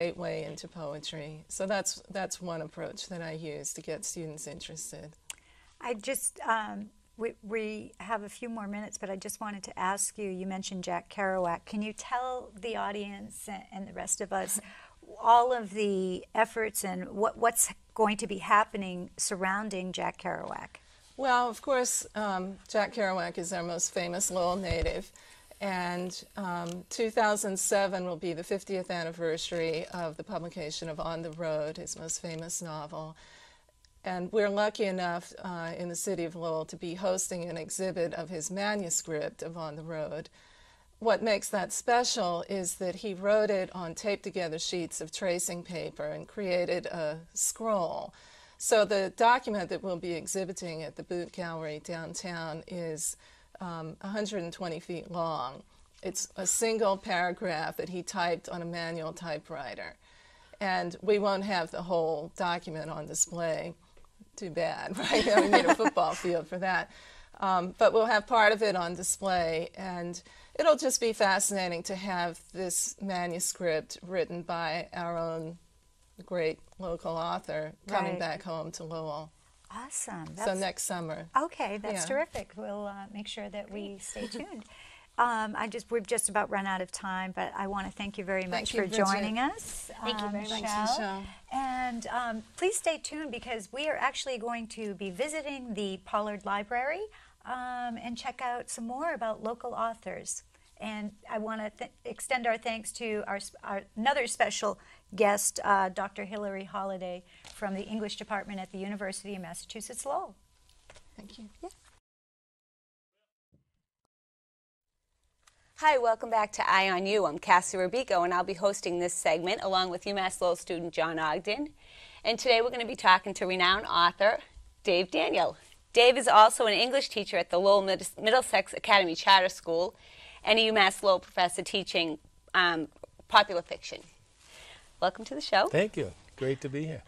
gateway into poetry. So that's one approach that I use to get students interested. I just, we have a few more minutes, but I just wanted to ask you, you mentioned Jack Kerouac. Can you tell the audience and the rest of us all of the efforts and what's going to be happening surrounding Jack Kerouac? Well, of course, Jack Kerouac is our most famous Lowell native, and 2007 will be the 50th anniversary of the publication of On the Road, his most famous novel. And we're lucky enough in the city of Lowell to be hosting an exhibit of his manuscript of On the Road. What makes that special is that he wrote it on taped-together sheets of tracing paper and created a scroll. So the document that we'll be exhibiting at the Boot Gallery downtown is 120 feet long. It's a single paragraph that he typed on a manual typewriter. And we won't have the whole document on display. Too bad, right? We need a football field for that. But we'll have part of it on display, and it'll just be fascinating to have this manuscript written by our own great local author coming back home to Lowell. Awesome. So next summer. Okay, that's terrific. We'll make sure that we stay tuned. We've just about run out of time, but I want to thank you very much for joining us. Thank you very much, Michelle. And please stay tuned because we are actually going to be visiting the Pollard Library and check out some more about local authors. And I want to extend our thanks to our another special guest, Dr. Hilary Holliday from the English Department at the University of Massachusetts Lowell. Thank you. Yeah. Hi, welcome back to Eye on You. I'm Cassie Robico, and I'll be hosting this segment along with UMass Lowell student John Ogden. And today we're going to be talking to renowned author Dave Daniel. Dave is also an English teacher at the Lowell Middlesex Academy Charter School and a UMass Lowell professor teaching popular fiction. Welcome to the show. Thank you. Great to be here.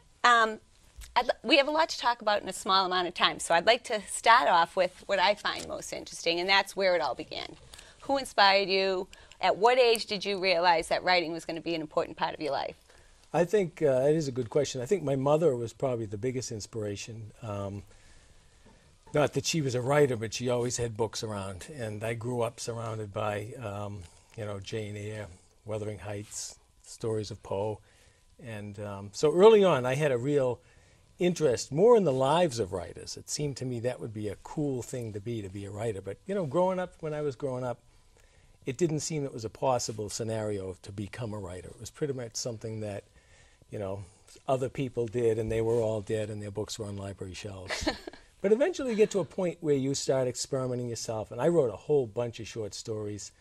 We have a lot to talk about in a small amount of time, so I'd like to start off with what I find most interesting, and that's where it all began. Who inspired you? At what age did you realize that writing was going to be an important part of your life? I think it is a good question. I think my mother was probably the biggest inspiration. Not that she was a writer, but she always had books around. And I grew up surrounded by, Jane Eyre, Wuthering Heights, stories of Poe. And so early on, I had a real interest more in the lives of writers. It seemed to me that would be a cool thing to be a writer. But, when I was growing up, it didn't seem it was a possible scenario to become a writer. It was pretty much something that, other people did, and they were all dead, and their books were on library shelves. But eventually you get to a point where you start experimenting yourself. And I wrote a whole bunch of short stories,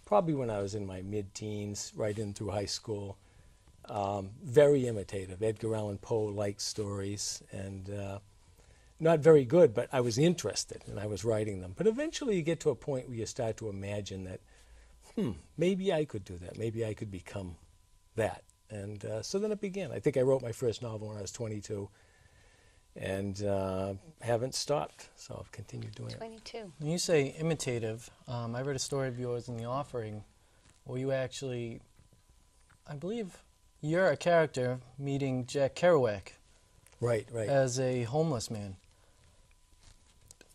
probably when I was in my mid-teens, right in through high school. Very imitative. Edgar Allan Poe-like stories, and not very good, but I was interested, and I was writing them. But eventually you get to a point where you start to imagine that, maybe I could do that. Maybe I could become that. And so then it began. I think I wrote my first novel when I was 22, and haven't stopped, so I've continued doing 22. it. When you say imitative, I read a story of yours in The Offering where you actually, I believe, you're a character meeting Jack Kerouac. Right. As a homeless man.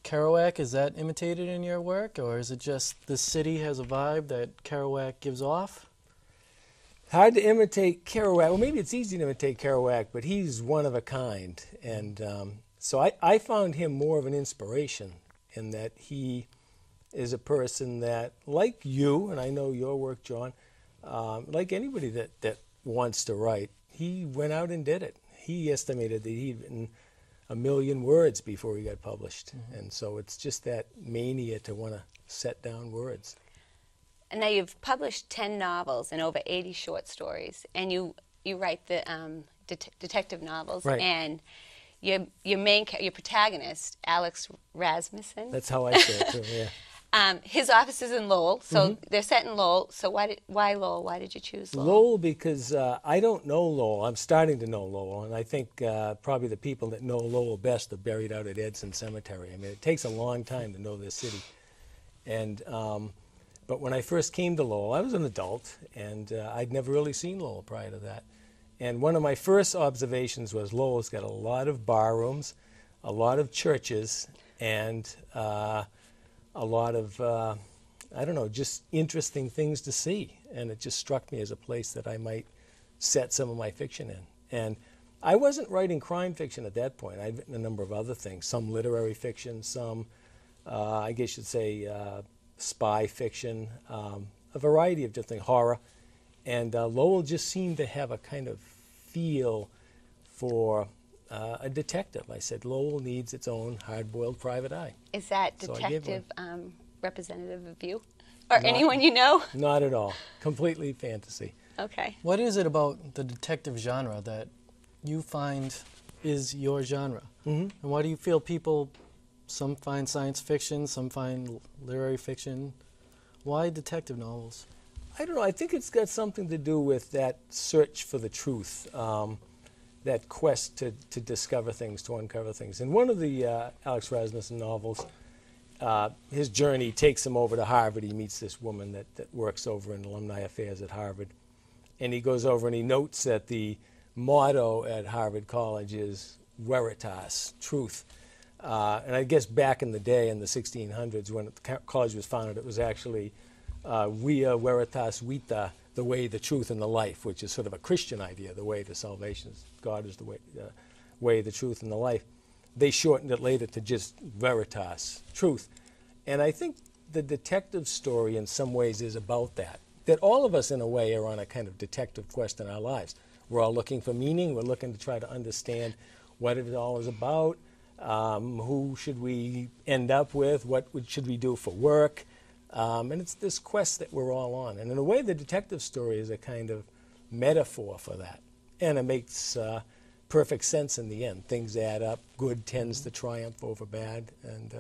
Kerouac, is that imitated in your work, or is it just the city has a vibe that Kerouac gives off? Hard to imitate Kerouac. Well, maybe it's easy to imitate Kerouac, but he's one of a kind. And so I found him more of an inspiration in that he is a person that, like you, and I know your work, John, like anybody that wants to write, he went out and did it. He estimated that he'd written 1 million words before he got published. Mm-hmm. And so it's just that mania to want to set down words. And now you've published 10 novels and over 80 short stories, and you write the detective novels. Right. And your protagonist, Alex Rasmussen. That's how I say it too. Yeah. His office is in Lowell, so they're set in Lowell. So why Lowell? Why did you choose Lowell? Lowell because I don't know Lowell. I'm starting to know Lowell, and I think probably the people that know Lowell best are buried out at Edson Cemetery. I mean, it takes a long time to know this city. And but when I first came to Lowell, I was an adult, and I'd never really seen Lowell prior to that. And one of my first observations was Lowell's got a lot of bar rooms, a lot of churches, and a lot of, I don't know, just interesting things to see. And it just struck me as a place that I might set some of my fiction in. And I wasn't writing crime fiction at that point. I'd written a number of other things, some literary fiction, some, I guess you'd say, spy fiction, a variety of different horror. And Lowell just seemed to have a kind of feel for a detective. I said, Lowell needs its own hard-boiled private eye. Is that So I gave detective representative of you? Or anyone you know? Not at all. Completely fantasy. Okay. What is it about the detective genre that you find is your genre? Mm-hmm. And why do you feel people, some find science fiction, some find literary fiction? Why detective novels? I don't know. I think it's got something to do with that search for the truth, that quest to discover things, to uncover things. In one of the Alex Rasmussen novels, his journey takes him over to Harvard. He meets this woman that works over in alumni affairs at Harvard. And he goes over and he notes that the motto at Harvard College is Veritas, truth. And I guess back in the day, in the 1600s, when the college was founded, it was actually Via Veritas Vita, the way, the truth, and the life, which is sort of a Christian idea, the way to salvation. God is the way, the truth, and the life. They shortened it later to just Veritas, truth. And I think the detective story in some ways is about that all of us in a way are on a kind of detective quest in our lives. We're all looking for meaning. We're looking to try to understand what it all is about, who should we end up with, what should we do for work. And it's this quest that we're all on. And in a way, the detective story is a kind of metaphor for that. And it makes perfect sense in the end. Things add up. Good tends to triumph over bad. And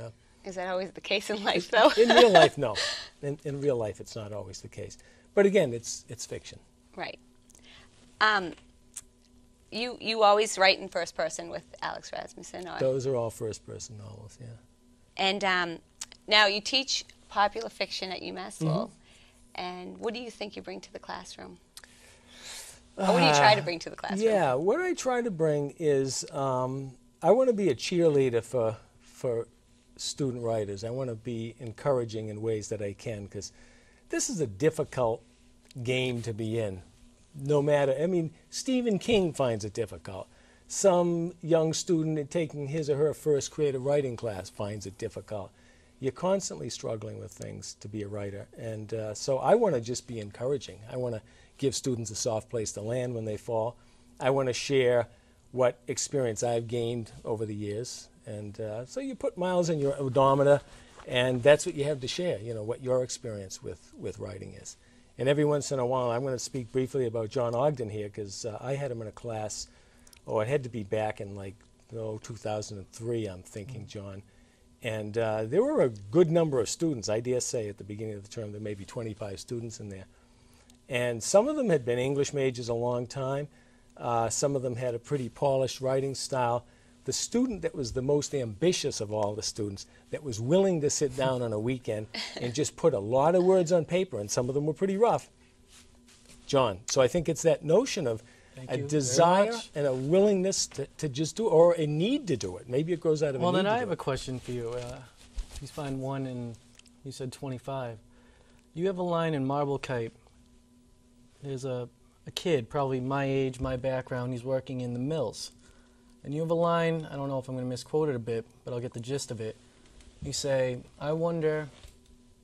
Is that always the case in life, though? in real life, no. In real life, it's not always the case. But again, it's fiction. Right. You always write in first person with Alex Rasmussen? Or? Those are all first-person novels, yeah. And now you teach popular fiction at UMass Lowell. And what do you think you bring to the classroom? Or what do you try to bring to the classroom? Yeah, what I try to bring is I want to be a cheerleader for student writers. I want to be encouraging in ways that I can, because this is a difficult game to be in. No matter, I mean, Stephen King finds it difficult. Some young student taking his or her first creative writing class finds it difficult. You're constantly struggling with things to be a writer. And so I want to just be encouraging. I want to give students a soft place to land when they fall. I want to share what experience I've gained over the years. And so you put miles in your odometer, and that's what you have to share, you know, what your experience with writing is. And every once in a while, I'm going to speak briefly about John Ogden here, because I had him in a class, it had to be back in like 2003, I'm thinking, John. And there were a good number of students. I dare say at the beginning of the term there may be 25 students in there. And some of them had been English majors a long time. Some of them had a pretty polished writing style. The student that was the most ambitious of all the students, that was willing to sit down on a weekend and just put a lot of words on paper, and some of them were pretty rough, John. So I think it's that notion of a desire and a willingness to just do it, or a need to do it. Maybe it grows out of a need to do it. Well, then I have a question for you. You find one in, you said 25. You have a line in Marble Kite. There's a kid, probably my age, my background, he's working in the mills. And you have a line, I don't know if I'm going to misquote it a bit, but I'll get the gist of it. You say, I wonder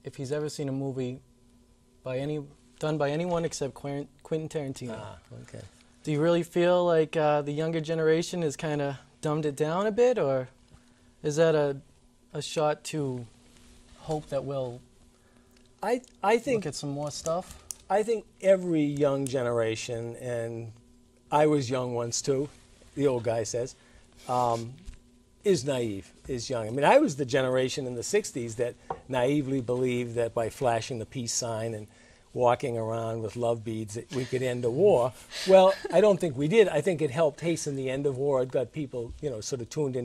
if he's ever seen a movie done by anyone except Quentin Tarantino. Okay. Do you really feel like the younger generation has kind of dumbed it down a bit, or is that a shot to hope that we'll I think look at some more stuff? I think every young generation, and I was young once too, the old guy says, is naive, is young. I mean, I was the generation in the 60s that naively believed that by flashing the peace sign and walking around with love beads that we could end a war. Well, I don't think we did. I think it helped hasten the end of war. It got people, you know, sort of tuned in